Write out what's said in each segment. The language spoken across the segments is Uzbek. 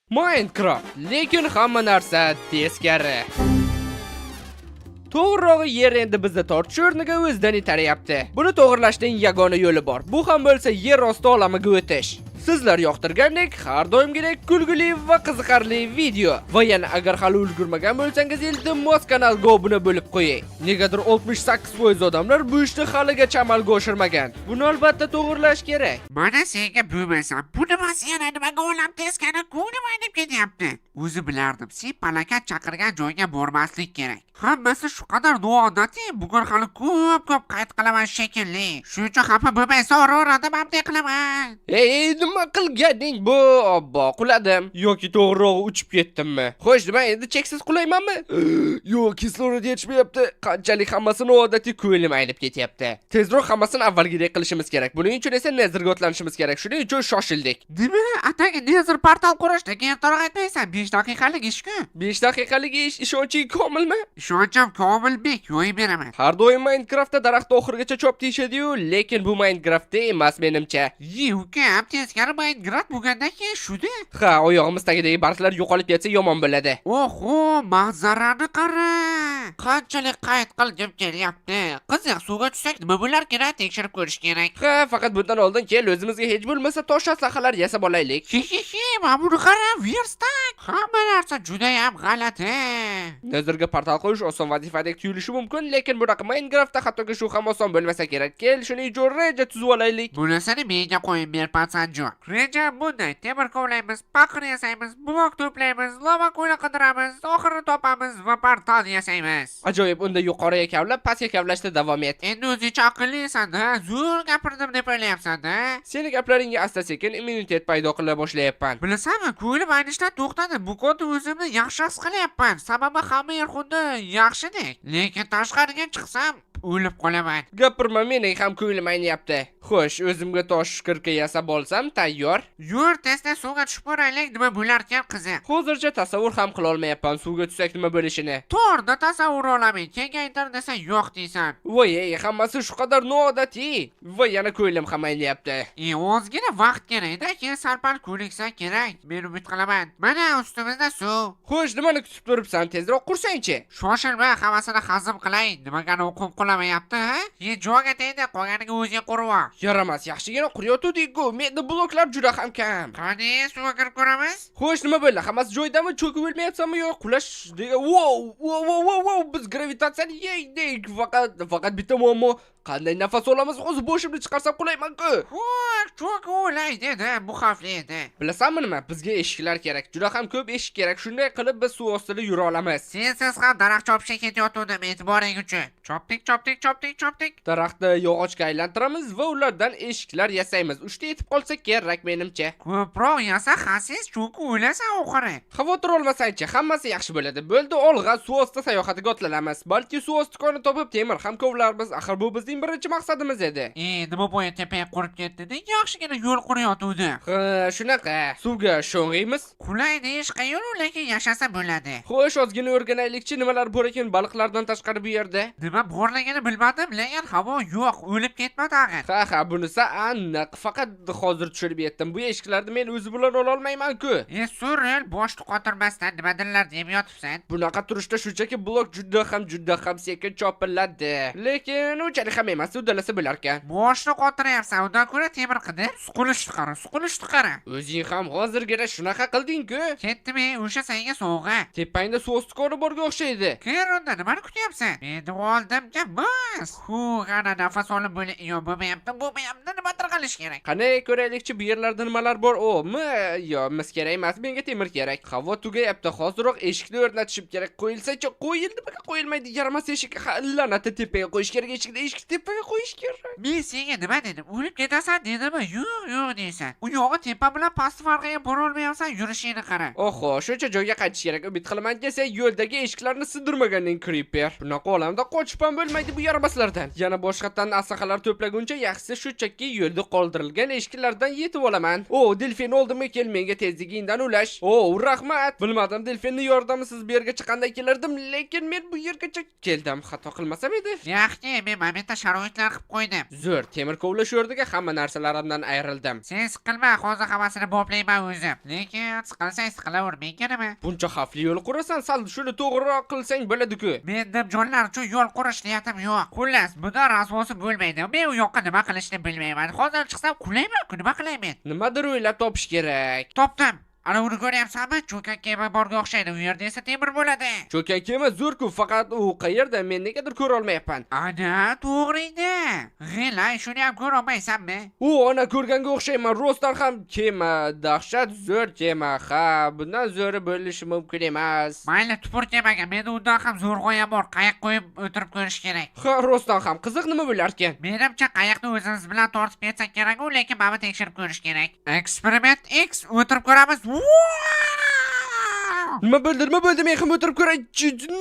Minecraft, lekin hamma narsa teskari. To'g'rirog'i yer endi bizni tortish o'rniga o'zidan itaryapti. Buni to'g'rilashning yagona yo'li bor. Bu ham bo'lsa yer osti olamiga o'tish. Sizlar yoqtirgandek, har doimgidek kulgili va qiziqarli video. Va yana agar hali ulgurmagan bo'lsangiz, iltimos kanalga obuna bo'lib qo'ying. Negadir 68% odamlar bu ishni haligacha amalga oshirmagan. Buni albatta to'g'rilash kerak. Mana senga bo'lmasa, bu nimasi yana nimaga o'ylab teskari ko'nglim aynib ketyapti. O'zi bilardim, sen palakat chaqirgan joyga bormaslik kerak. Hammasi shu qadar noodatiy, bugun hali ko'p qayd qilaman shekilli. Shuning uchun xafa bo'lmaysa, ora-orada mamnun qilaman. Nima qilganing bu? Obbo, quladim yoki to'g'rirog'i uchib ketdimmi? Xo'sh, nima endi cheksiz qulaymanmi? Yo'q, kislorod yetishmayapti. Qanchalik hammasi noodatiy ko'nglim aynib ketyapti. Tezroq hammasini avvalgidek qilishimiz kerak. Buning uchun esa Netherga otlanishimiz kerak. Shuning uchun shoshildik. Nima? Atagi Nether portal qurishni ertaroq aytmaysan? 5 daqiqalik ish-ku. 5 daqiqalik ish, ishonching komilmi? Ishonchim komilbek, yo'yib beraman. Har doim Minecraftda daraxtni oxirigacha chop teshadi-yu, lekin bu Minecraftda emas menimcha. Uka, teskari Minecraft bo'lgandan keyin shu-da. Ha, oyog'imiz tagidagi barglar yo'qolib ketsa yomon bo'ladi. Oho, manzarani qara. Qanchalik qayd qilgim kelyapti. Qiziq, suvga tushsak nima bo'lar kerak, tekshirib ko'rish kerak. Ha, faqat bundan oldin kel o'zimizga hech bo'lmasa tosh aslahalar yasab olaylik. Mana buni qara, verstak. Hamma narsa juda ham g'alati. Netherga portal qo'yish oson vazifadek tuyulishi mumkin, lekin bunaqa Minecraftda hattoki shu ham oson bo'lmasa kerak. Kel, shuning uchun reja tuzib olaylik. Bunisini menga qo'yib ber, Patsanjo. Reja bunday: temir kovlaymiz, paqir yasaymiz, blok to'playmiz, lava ko'yla qidiramiz, oxirini topamiz va portal yasaymiz. Ajoyib, unda yuqoriga kavlab, pastga kavlashda davom et. Endi o'zingcha aqllisan-da, zo'r gapirdim deb o'ylayapsan-da. Seni gaplaringga asta-sekin immunitet paydo qila boshlayapman. Bilasanmi, ko'nglim aynishdan to'xtadi. Bu ko'rda o'zimni yaxshi his qilyapman. Sababi hamma yer xuddi yaxshidek. Lekin tashqariga chiqsam o'lib qolaman. Gapirma, mening ham ko'nglim aynayapti. Xo'sh, o'zimga tosh kirka yasab olsam tayyor. Yur, tezda suvga tushib ko'raylik, nima bo'larkan qiziq. Hozircha tasavvur ham qila olmayapman suvga tushsak nima bo'lishini. To'g'rida tasavvur olaman. Kengaytir desa yo'q deysan. Voy, hammasi shu qadar noodatiy. Va yana ko'nglim ham aynayapti. Ozgina vaqt kerak-da, keyin sal-pal ko'niksa kerak. Men umid qilaman. Mana ustimizda suv. Xo'sh, nimani kutib turibsan? Tezroq qursang-chi. Shoshilma, hammasini hazm qilay. Nimagani o'qib qolamayapti, ha? Jo'ga tegdi, qolganiga o'zing qurib ol. Yaramas, yaxshigina quriyotuvdik-ku. Menda bloklar juda ham kam. Qani, suvga kirib ko'ramiz? Xo'sh, nima bo'ldi? Hammasi joyidami? Cho'kib o'lmayapsanmi yo qulash degan? Wow, biz gravitatsiyani yeydik. Faqat bitta muammo. Qanday nafas olamiz? O'zi boshimni chiqarsam qulayman-ku. Cho'k o'lay dedi, bu xavfli edi. Bilasanmi nima? Bizga eshiklar kerak. Juda ham ko'p eshik kerak. Shunday qilib biz suv ostida yura olamiz. Sensiz ham daraxt chopishga ketayotgandim, e'tiboring uchun. Chopdik. Daraxtni yog'ochga aylantiramiz va ulardan eshiklar yasaymiz. 3 ta yetib qolsa kerak menimcha. Ko'proq yasa, xasis cho'k o'lasan oxiri. Xavotir olmasang-chi, hammasi yaxshi bo'ladi. Bo'ldi, olg'a suv osti sayohatiga otlanamiz. Balki suv osti koni topib temir ham kovlarmiz. Axir bu bizning birinchi maqsadimiz edi. Nima bo'yi tepaga qurib ketdi? Yaxshigina yo'l quryotuvdi. Ha, shunaqa. Suvga sho'ng'iymiz. Qulay deyish qiyin, lekin yashasa bo'ladi. Xo'sh, ozgina o'rganaylikchi, nimalar bor ekan baliqlardan tashqari bu yerda? Nima borligini bilmadim, lekin havo yo'q, o'lib ketmadi ag'ir. Ha, bunisi aniq. Faqat hozir tushirib yetdim. Bu eshiklarni men o'zi bilan ola olmayman-ku. Suril, bosh qotirmasdan nimadirlar deb yotibsan. Bunaqa turishda shunchaki blok juda ham sekin chopiladi. Lekin unchalik ham emas, uddalasa bo'larkan. Boshni qotiryapsan, undan ko'ra temir qidib, suqulishni qara. O'zing ham hozirgina shunaqa qilding-ku. Ketdimi, o'sha senga sovg'a. Tepangda suv osti koni borga o'xshaydi. Unda nimani kutyapsan? Men oldim-da, bas. Qana nafas olib bo'lmayapti, nimadir qilish kerak. Qani ko'raylikchi, bu yerlarda nimalar bor? Mis kerak emas, menga temir kerak. Havo tugayapti. Hoziroq eshikni o'rnatishim kerak. Qo'yilsa-chi, qo'yildi, nimaga qo'yilmaydi? Yaramas eshik. La'natni tepaga qo'yish kerak, eshikni tepaga qo'yish kerak. Men senga nima dedim? O'lib ketasan dedimmi? Yo'q deysan. U yog'i tepa bilan past farqiga bora olmayapsan, yurishingni qara. Oho, shuncha joyga qaytish kerak. Umid qilamanki, sen yo'ldagi eshiklarni sindirmaganing Creeper. Bunaqa olamda qochib ham bo'lmaydi bu yaramaslardan. Yana boshqatdan asahalar to'plaguncha yaxshisi shunchaki yo'lda qoldirilgan eshiklardan yetib olaman. Delfin oldimga kel, menga tezligingdan ulash. Rahmat. Bilmadim, delfinni yordamisiz bu yergacha qanday kelardim, lekin men bu yergacha keldim. Xato qilmasam edi. Yaxshi, men mamenta sharoitlar qilib qo'ydim. Zo'r, temir kovlash o'rniga hamma narsalarimdan ayrildim. Sen siqilma, hozir hammasini boplayman o'zim. Lekin siqilsang siqilaver, menga nima? Buncha xavfli yo'l qurasan, sal shuni to'g'riroq qilsang bo'ladi-ku. Mening jonlar uchun yo'l qurish niyatim yo'q. Xullas, bundan rasvosi bo'lmaydi. Men u yoqqa nima qilishni bilmayman. Hozir chiqsam qulayman-ku, nima qilayman? Nimadir o'ylab topish kerak. Topdim. Ana uni ko'ryapsanmi? Cho'kan kema borga o'xshaydi. U yerda esa temir bo'ladi. Cho'kan kema zo'r-ku, faqat u qayerda men negadir ko'ra olmayapman. Ana, to'g'ringda. G'ilay, shuni ham ko'ra olmaysanmi? U ona ko'rganga o'xshayman. Rostdan ham kema, dahshat zo'r kema. Ha, bundan zo'ri bo'lishi mumkin emas. Mayli, tupur kemaga. Menda undan ham zo'rg'oyam bor. Qayiq qo'yib o'tirib ko'rish kerak. Ha, rostdan ham qiziq nima bo'lar ekan? Menimcha qayiqni o'zimiz bilan tortib ketsak kerak-ku, lekin mana tekshirib ko'rish kerak. Eksperiment X o'tirib ko'ramiz. Nima bo'ldi? Men ham o'tirib ko'ray.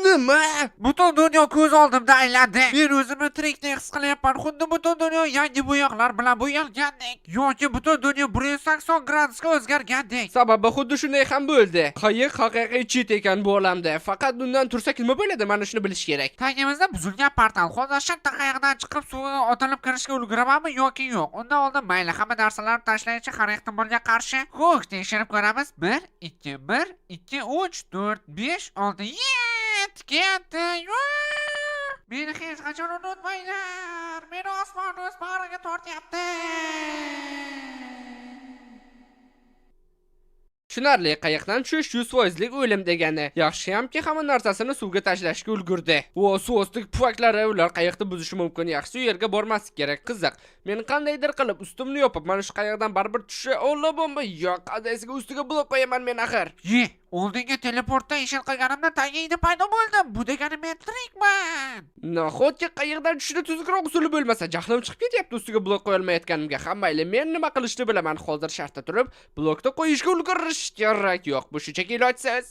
Nima? Butun dunyo ko'z oldimda aylandi. Men o'zimni tirikdek his qilyapman. Xuddi butun dunyo yangi bo'yoqlar bilan bo'yalgandek, yoki butun dunyo 180 gradusga o'zgargandek. Sababi xuddi shunday ham bo'ldi. Qayiq haqiqiy chit ekan bu olamda. Faqat undan tursak nima bo'ladi? Mana shuni bilish kerak. Tagimizda buzilgan portal. Hozir shartta qayiqdan chiqib suvga otilib kirishga ulguramanmi yoki yo'q? Undan oldin mayli, hamma narsalarni tashlaychi har ehtimolga qarshi. Xo'sh, tekshirib ko'ramiz. 1 2 1 2 3 4 5 6 7 ketdi. Meni hech qachon unutmanglar. Meni osmon o'z bag'riga tortyapti. Tushunarli, qayiqdan tushish 100% o'lim degani. Yaxshi hamki hamma narsasini suvga tashlashga ulgurdi. Suv osti pufaklari ular qayiqni buzishi mumkin. Yaxshi u yerga bormaslik kerak. Qiziq. Men qandaydir qilib ustimni yopib, mana shu qayiqdan baribir tushishi o'la bomba. Yo'q, qadaysiga ustiga blok qo'yaman men axir. Oldinga teleportda ishil qilganimda tagingda paydo bo'ldim. Bu degani men tirikman. Nahotki qayiqdan tushishni tuzukroq usuli bo'lmasa, jahlim chiqib ketyapti ustiga blok qo'ya olmayotganimga. Hammayli men nima qilishni bilaman. Hozir shartda turib, blokni qo'yishga ulgurish kerak. Yo'q, bu shunchaki ilojsiz.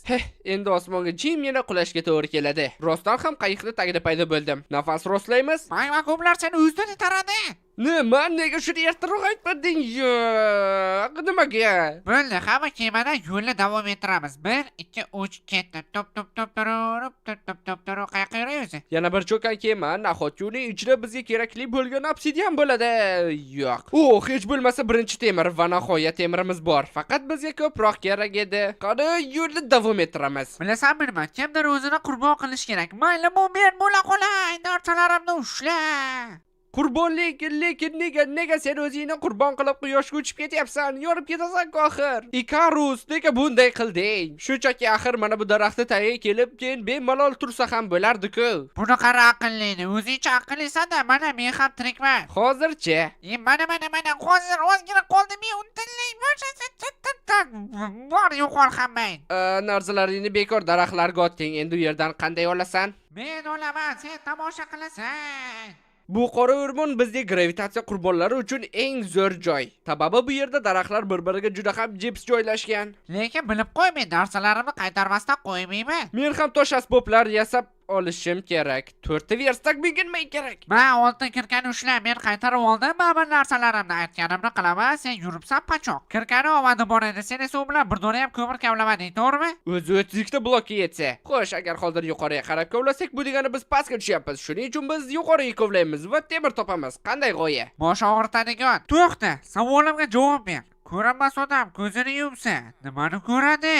Endi osmonga jimgina qulashga to'g'ri keladi. Rostdan ham qayiqni tagida paydo bo'ldim. Nafas rostlaymiz. Mayma ko'plar seni o'zidan itaradi. Nima? Nega shuni ertaroq aytmading? Yo'q, nimaga? Bo'ldi, hamma kemada yo'lni davom ettiramiz. 1 2 3 ketdi. Top qayoqqa yurayapsiz? Yana bir cho'kan kema, nahotki uning ichida bizga kerakli bo'lgan obsidian bo'ladi. Yo'q. Hech bo'lmasa birinchi temir va nihoyat temirimiz bor. Faqat bizga ko'proq kerak edi. Qani yo'lni davom ettiramiz. Bilasanmi nima? Kimdir o'zini qurbon qilish kerak. Mayli, bu men bo'la qolay. Narsalarimni ushla. Qurbonlik, lekin nega sen o'zingni qurbon qilib quyoshga uchib ketyapsan? Yorib ketasan-ku axir. Ikarus, nega bunday qilding? Shunchaki axir mana bu daraxtni tagiga kelib, keyin bemalol tursa ham bo'lardi-ku. Buni qara aqllini, o'zingcha aqllisan-da, mana men ham tirikman. Hozircha. Mana hozir ozgina qoldi, men undanlayman. Bor yo'qol hammang. Narsalaringni bekor daraxtlarga otding. Endi u yerdan qanday olasan? Men olaman, sen tomosha qilasan. Bu qora o'rmon bizning gravitatsiya qurbonlari uchun eng zo'r joy. Sababi bu yerda daraxtlar bir-biriga juda ham jips joylashgan. Lekin bilib qo'y, men narsalarimni qaytarmasdan qo'ymayman. Men ham tosh asboblar yasab olishim kerak. 4 ta verstak minginmay kerak. Men oltin kirkani ushla, men qaytarib oldim. Men narsalarimni aytganimni qilaman, sen yuribsan pachoq. Kirkani olmadim bor edi, sen esa u bilan bir dona ham ko'mir kavlamading, to'g'rimi? O'zi 30 ta blokka yetsa. Xo'sh, agar hozir yuqoriga qarab kovlasak, bu degani biz pastga tushyapmiz. Shuning uchun biz yuqoriga kovlaymiz va temir topamiz. Qanday g'oya? Bosh og'ritadigan. To'xta, savolimga javob ber. Ko'rmas odam ko'zini yumsa, nimani ko'radi?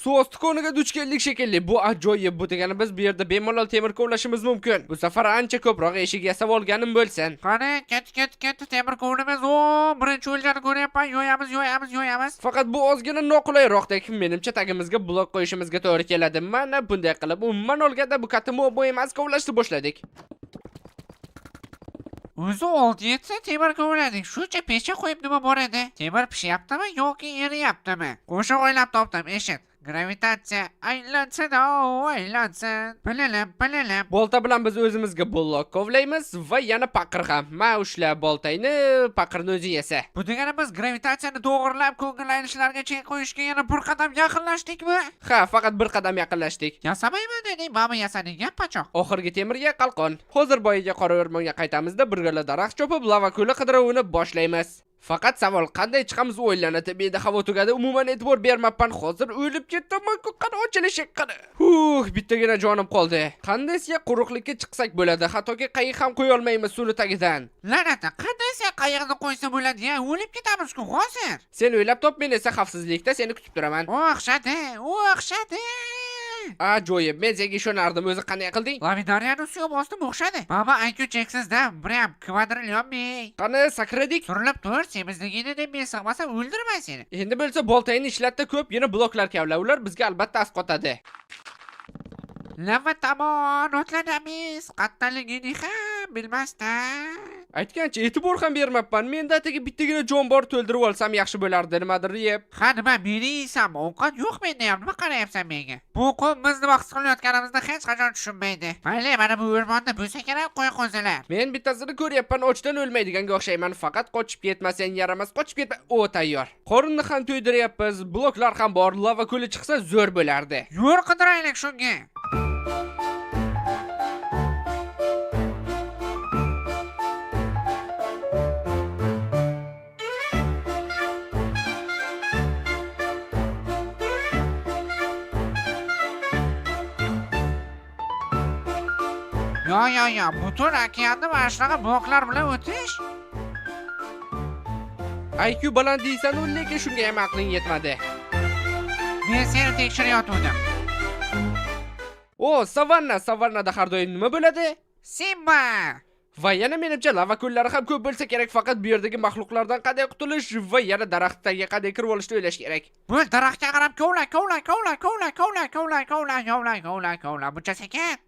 Suv osti koniga duch keldik shekilli. Bu ajoyib. Bu degani biz bu yerda bemalol temir kovlashimiz mumkin. Bu safar ancha ko'proq eshik yasab olganim bo'lsin. Qani, ket temir kovlamiz. Birinchi o'ljani ko'ryapman. Yo'yamiz. Faqat bu ozgina noqulayroqdek. Menimcha tagimizga blok qo'yishimizga to'g'ri keladi. Mana bunday qilib, umuman olganda bu katta muammo emas, kovlashni boshladik. O'zi 6-7 ta temir kovladik. Shuncha pechga qo'yib nima bor edi? Temir pishyaptimi yoki eriyaptimi? Qo'shiq o'ylab topdim, eshit. Gravitatsiya aylansin. Bilalim. Bolta bilan biz o'zimizga blok kovlaymiz va yana paqir ham. Ma ushla boltayni, paqirni o'zing yasa. Bu degani biz gravitatsiyani to'g'irlab ko'ngillanishlarga chek qo'yishga yana bir qadam yaqinlashdikmi? Ha, faqat bir qadam yaqinlashdik. Yasamayman deding, mana yasading, gap pachoq. Oxirgi temirga qalqon. Hozir boyiga qora o'rmonga qaytamizda birgala daraxt chopib, lava ko'li qidiruvini boshlaymiz. Faqat savol qanday chiqamiz o'ylanadi. Menda havo tugadi, umuman e'tibor bermabman. Hozir o'lib ketaman-ku, qani ochilishi qani. Bittagina jonim qoldi. Qandaysiga quruqlikka chiqsak bo'ladi, hattoki qayiq ham qo'ya olmaymiz suv tagidan. La'nata, qandaysa qayiqni qo'ysa bo'ladi-ya, o'lib ketamiz-ku hozir. Sen o'ylab top, men esa xavfsizlikda seni kutib turaman. O'xshadi. Ajoyib, men senga ishonardim. O'zi qanday qilding? Lavidariyani ustiga bosdim, o'xshadi. Baba IQ cheksizda, biram kvadrilyon ming. Qani sakradik? Surilib tur, semizligini deb men sig'masam o'ldirman seni. Endi bo'lsa boltangni ishlatda, ko'pgina bloklar kavla. Ular bizga albatta asqotadi. Lava tomon otlanamiz, qattaligini ham bilmasdan. Aytgancha e'tibor ham bermabman. Menda atigi bittagina jon bor, to'ldirib olsam yaxshi bo'lardi, nimadir yeb. Ha, nima meni yeysan? Ovqat yo'q menda ham. Nima qarayapsan menga? Bu qum biz nima his qilayotganimizni hech qachon tushunmaydi. Mayli, mana bu o'rmonda bo'lsa kerak qo'y qo'zilar. Men bittasini ko'ryapman, ochdan o'lmaydiganga o'xshayman. Faqat qochib ketmasang yaramas, qochib ketma. Tayyor. Qorinni ham to'ydiryapmiz. Bloklar ham bor. Lava ko'li chiqsa zo'r bo'lardi. Yo'l qidiraylik shunga. Yo, butun okeanni mana shunaqa bloklar bilan o'tish. IQ baland deysan-u, lekin shunga ham aqling yetmadi. Men seni tekshirayotgandim. Savannada har doim nima bo'ladi? Simba! Va yana menimcha lava ko'llari ham ko'p bo'lsa kerak, faqat bu yerdagi maxluqlardan qanday qutulish va yana daraxtlarga qanday kirib olishni o'ylash kerak. Bu daraxtga qarab kovla. Buncha sekin.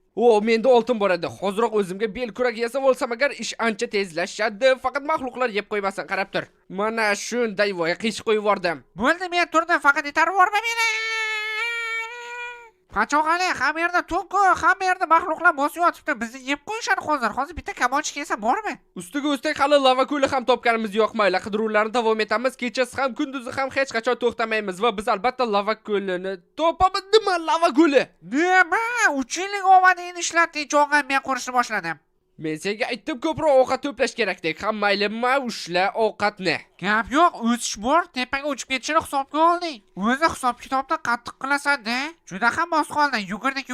Menda oltin bor edi. Hozirroq o'zimga bel kurak yasab olsam agar ish ancha tezlashadi. Faqat maxluqlar yeb qo'ymasin, qarab tur. Mana shunday voy qish qo'yib yubordim. Bo'ldi, men turdim, faqat yetarib borma meni. Qachog'ali, hamma yerda to'q, hamma yerda maxluqlar bosib yotibdi. Bizni yeb qo'yishadi hozir. Hozir bitta kamonchi kelsa bormi? Ustiga ustak hali lava ko'li ham topganimiz yo'q. Mayli, qidiruvlarni davom etamiz. Kechasi ham, kunduzi ham hech qachon to'xtamaymiz va biz albatta lava ko'lini topamiz. Nima lava ko'li? Nima? 3 yillik ovadingni ishlatding, cho'g'an men qurishni boshladim. Men senga aytdim ko'proq ovqat to'plash kerakdek. Ham maylima ushla ovqatni. Gap yo'q, o'sish bor, tepaga uchib ketishini hisobga olding. O'zi hisob kitobda qattiq qilasan-da. Juda ham mos qolding. Yugurdik.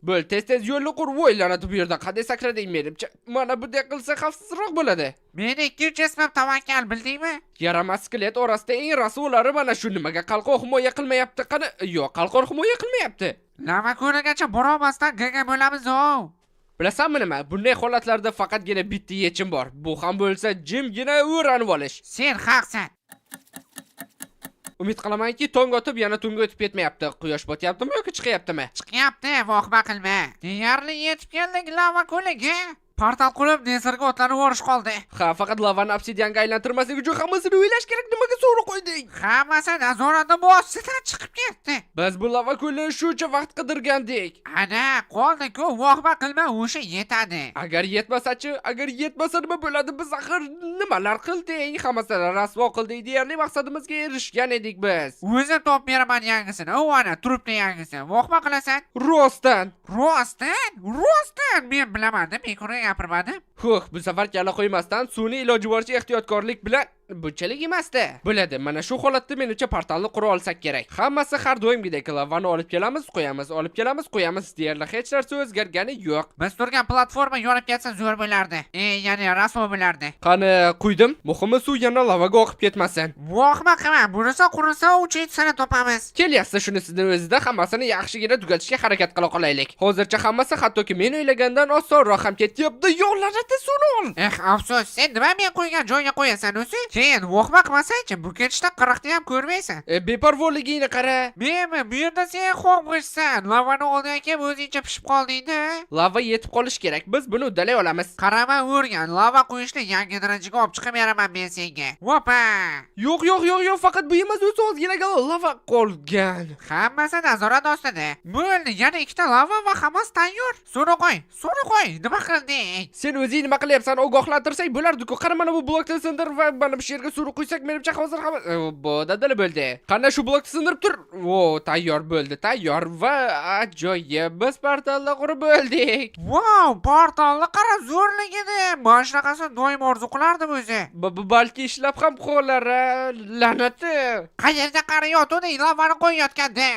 Bo'l, tez yo'lni qur, o'ylanadi bu yerda. Qanday sakrading menimcha? Mana bunday qilsa xavfsizroq bo'ladi. Meni 2 jismim tavakkal, bildingmi? Yaramas skelet orasida eng rasulari mana shu. Nimaga qalqon himoya qilmayapti? Qani, yo'q, qalqon himoya qilmayapti. Lava ko'ligacha borolmasdan gaga bo'lamiz-ku. Bilasanmi nima? Bunday holatlarda faqatgina bitta yechim bor. Bu ham bo'lsa jimgina o'ranib olish. Sen haqsan. Umid qilamanki, tong otib yana tunga o'tib ketmayapti. Quyosh botyaptimi yoki chiqyaptimi? Chiqyapti, vohma qilma. Deyarli yetib keldik lava ko'liga. Portal qurib, Nezerga otlanib o'rish qoldi. Ha, faqat lavani obsidianga aylantirmaslik uchun hammasini o'ylash kerak. Nimaga so'ri qo'yding? Hammasi nazoratni bossidan chiqib ketdi. Biz bu lava ko'lini shuncha vaqt qidirgandik. Ana, qoldi-ku, vohma qilma, o'sha yetadi. Agar yetmasa-chi, yetmasa nima bo'ladi? Biz axir nimalar qildik? Hammasini rasvo qildik. Deyarli maqsadimizga erishgan edik biz. O'zim topib beraman yangisini. Ana, turibdi yangisi. Vohma qilasan? Rostdan. Men bilaman-da, men gapirmadim. Bu safar kalla qo'ymasdan sun'iy iloji boricha ehtiyotkorlik bilan bunchalik emasdi. Bo'ladi, mana shu holatda menimcha portalni qura olsak kerak. Hammasi har doimgidek lavani olib kelamiz, qo'yamiz. Deyarli hech narsa o'zgargani yo'q. Biz turgan platforma yonib ketsa zo'r bo'lardi. Ya'ni rasvo bo'lardi. Qani, quydim. Muhimi suv yana lavaga oqib ketmasin. Vohma qilma, bunisi qurisa 3-sini topamiz. Kelyapti shunisining o'zida hammasini yaxshigina tugatishga harakat qila qolaylik. Hozircha hammasi hattoki men o'ylagandan osonroq ham ketyapti. Yo'llarda suvni ol. Afsus, sen nima men qo'ygan joyga qo'yasan o'zi? Keyin vohma qilmasang-chi, bu ketishda qiriqni ham ko'rmaysan. Beparvoligingni qara. Menmi, bu yerda sen xo'mg'ishsan. Lavani oldiga kelib o'zingcha pishib qolding-da. Lava yetib qolish kerak. Biz buni uddalay olamiz. Qarama, o'rgan. Lava qo'yishni yangi darajaga olib chiqib beraman men senga. Vopa! Yo'q, faqat bu emas, o'zi ozginaga lava qolgan. Hammasi nazorat ostida. Bo'ldi, yana 2 ta lava va hammasi tayyor. Suvni qo'y. Nima qilding? Sen o'zing o'zing nima qilyapsan? Ogohlantirsak bo'lardi-ku. Qara mana bu blokni sindir va mana bu yerga suvni quysak, menimcha hozir hamma bu dadil bo'ldi. Qanday shu blokni sindirib tur. Tayyor bo'ldi, tayyor va ajoyib. Biz portalni qurib bo'ldik. Wow, portalni qara zo'rligini. Mana shunaqasini doim orzu qilardim o'zi. Balki ishlab ham qo'lar, la'nati. Qayerga qarayotding? Lavani qo'yayotganda.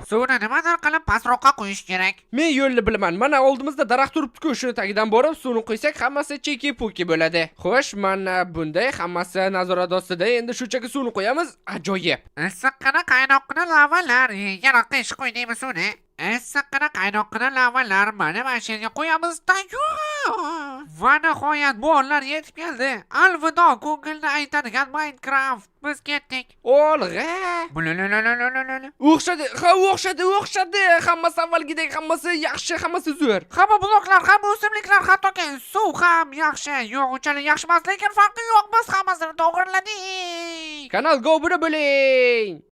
Suvni nimadir qilib pastroqqa qo'yish kerak. Men yo'lni bilaman. Mana oldimizda daraxt turibdi-ku, shuni tagidan borib suvni quysak, hammasi cheki-puki bo'ladi. Xo'sh, mana bunday hammasi nazorat ostida. Endi shunchaki suvni qo'yamiz. Ajoyib. Issiqqina qaynoqqina lavalar. Yana qish qo'ydingmi suvni? Issiqqina qaynoqqina lavalar mana shu yerga qo'yamiz. Tayyor. Va nihoyat bolalar yetib keldi. Alvido ko'ngilni aytadigan Minecraft. Biz ketdik. Olg'a. O'xshadi. Ha, o'xshadi. Hammasi avvalgidek, hammasi yaxshi, hammasi zo'r. Hamma bloklar, hamma o'simliklar, hattoki suv ham yaxshi. Yo'q, unchalik yaxshi emas, lekin farqi yo'q. Biz hammasini to'g'irladik. Kanalga obuna bo'ling.